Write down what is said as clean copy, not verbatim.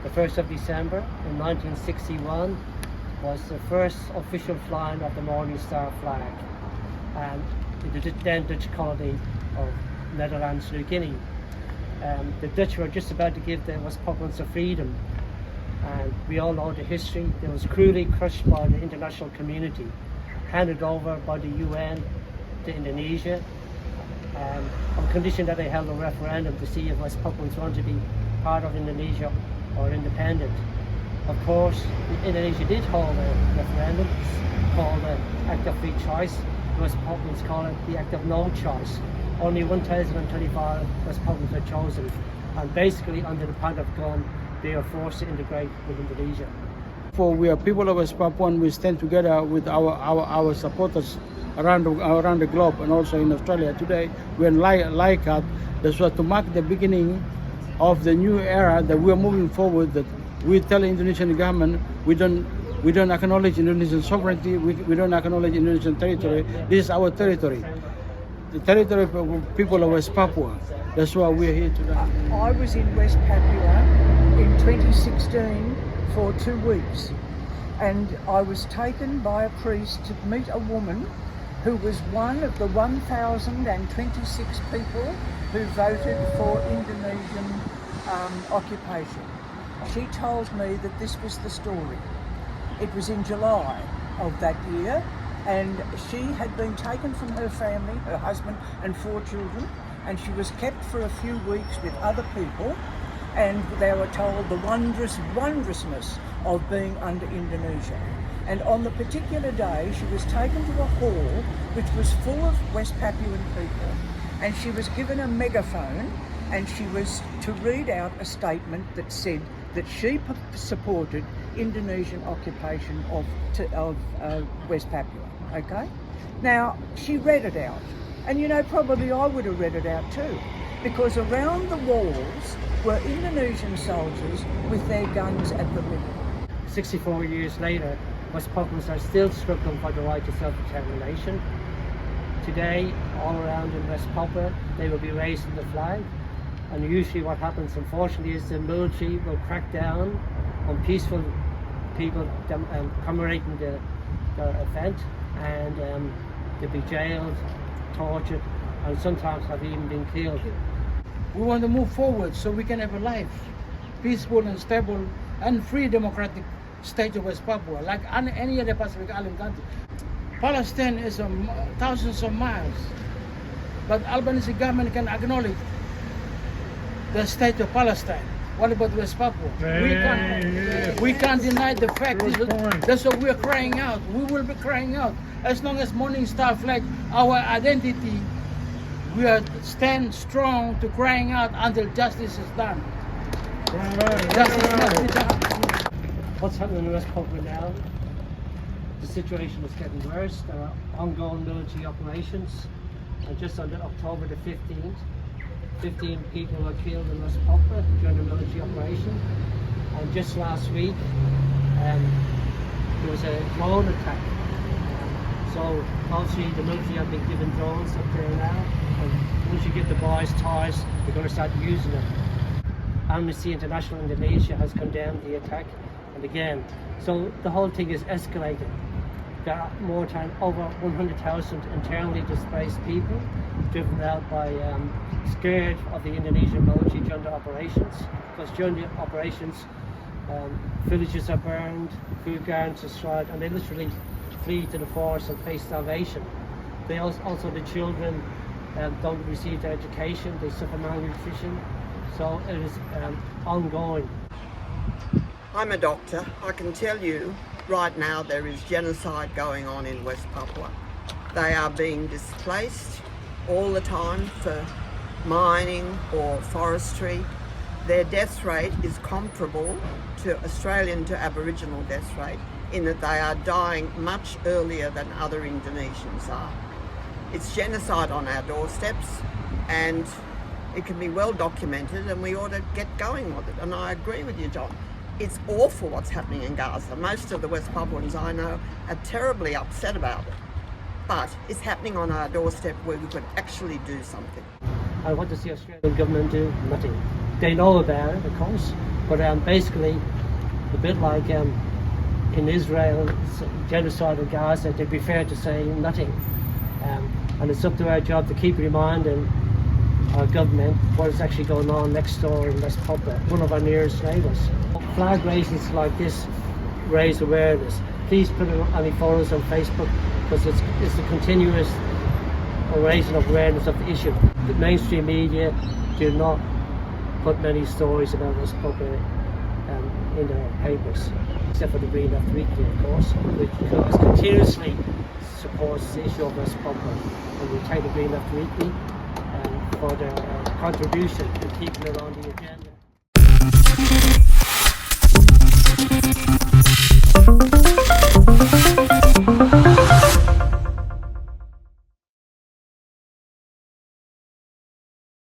The 1st of December in 1961 was the first official flying of the Morning Star flag, and the then Dutch colony of Netherlands, New Guinea. The Dutch were just about to give the West Papuans a freedom, and we all know the history. It was cruelly crushed by the international community, handed over by the UN to Indonesia, on condition that they held a referendum to see if West Papuans wanted to be part of Indonesia or independent. Of course, Indonesia did hold a referendum called the Act of Free Choice. West Papuans call it the Act of No Choice. Only 1,025 West Papuans were chosen, and basically under the point of gun, they are forced to integrate with Indonesia. For we are people of West Papua, and we stand together with our supporters around the globe and also in Australia. Today we're in Leichhardt. That's what to mark the beginning of the new era that we are moving forward. That we tell the Indonesian government we don't acknowledge Indonesian sovereignty. We don't acknowledge Indonesian territory. This is our territory, the territory of people of West Papua. That's why we're here today. I was in West Papua in 2016 for 2 weeks, and I was taken by a priest to meet a woman who was one of the 1,026 people who voted for Indonesian occupation. She told me that this was the story. It was in July of that year, and she had been taken from her family, her husband and 4 children, and she was kept for a few weeks with other people, and they were told the wondrousness of being under Indonesia. And on the particular day, she was taken to a hall which was full of West Papuan people, and she was given a megaphone, and she was to read out a statement that said that she supported Indonesian occupation of West Papua. Okay? Now, she read it out, and probably I would have read it out too, because around the walls were Indonesian soldiers with their guns at the middle. 64 years later, West Papuans are still struggling for the right to self-determination. Today, all around in West Papua, they will be raising the flag, and usually what happens, unfortunately, is the military will crack down on peaceful people commemorating the event, and they'll be jailed, tortured, and sometimes have even been killed. We want to move forward so we can have a life, peaceful and stable and free democratic state of West Papua, like any other Pacific Island country. Palestine is thousands of miles, but Albanese government can acknowledge the state of Palestine. What about West Papua? We can't deny the fact. That's what we are crying out. We will be crying out. As long as Morning Star flag, our identity, we are stand strong to crying out until justice is done. Justice must be done. What's happening in West Papua now? The situation is getting worse. There are ongoing military operations, and just on October the 15th, 15 people were killed in West Papua during the military operation. And just last week, there was a drone attack. So obviously the military have been given drones up there now, and once you give the boys toys, they're going to start using them. Amnesty International Indonesia has condemned the attack, and again, so the whole thing is escalating. There are more than over 100,000 internally displaced people driven out by scared of the Indonesian military during the operations, because during the operations villages are burned, food gardens are destroyed, and they literally flee to the forest and face starvation. They also the children don't receive their education, they suffer malnutrition, so it is ongoing. I'm a doctor. I can tell you right now there is genocide going on in West Papua. They are being displaced all the time for mining or forestry. Their death rate is comparable to Australian to Aboriginal death rate, in that they are dying much earlier than other Indonesians are. It's genocide on our doorsteps, and it can be well documented, and we ought to get going with it. And I agree with you, John. It's awful what's happening in Gaza. Most of the West Papuans I know are terribly upset about it. But it's happening on our doorstep where we could actually do something. And what does the Australian government do? Nothing. They know about it, of course, But basically, a bit like in Israel, genocide in Gaza, they'd be fair to say nothing. And it's up to our job to keep reminding our government what is actually going on next door in West Papua, one of our nearest neighbours. Flag raisings like this raise awareness. Please put any photos on Facebook, because it's a continuous raising of awareness of the issue. The mainstream media do not put many stories about West Papua in their papers, except for the Green Left Weekly, of course, which continuously supports the issue of West Papua. And we thank the Green Left Weekly for their contribution to keeping it on the agenda.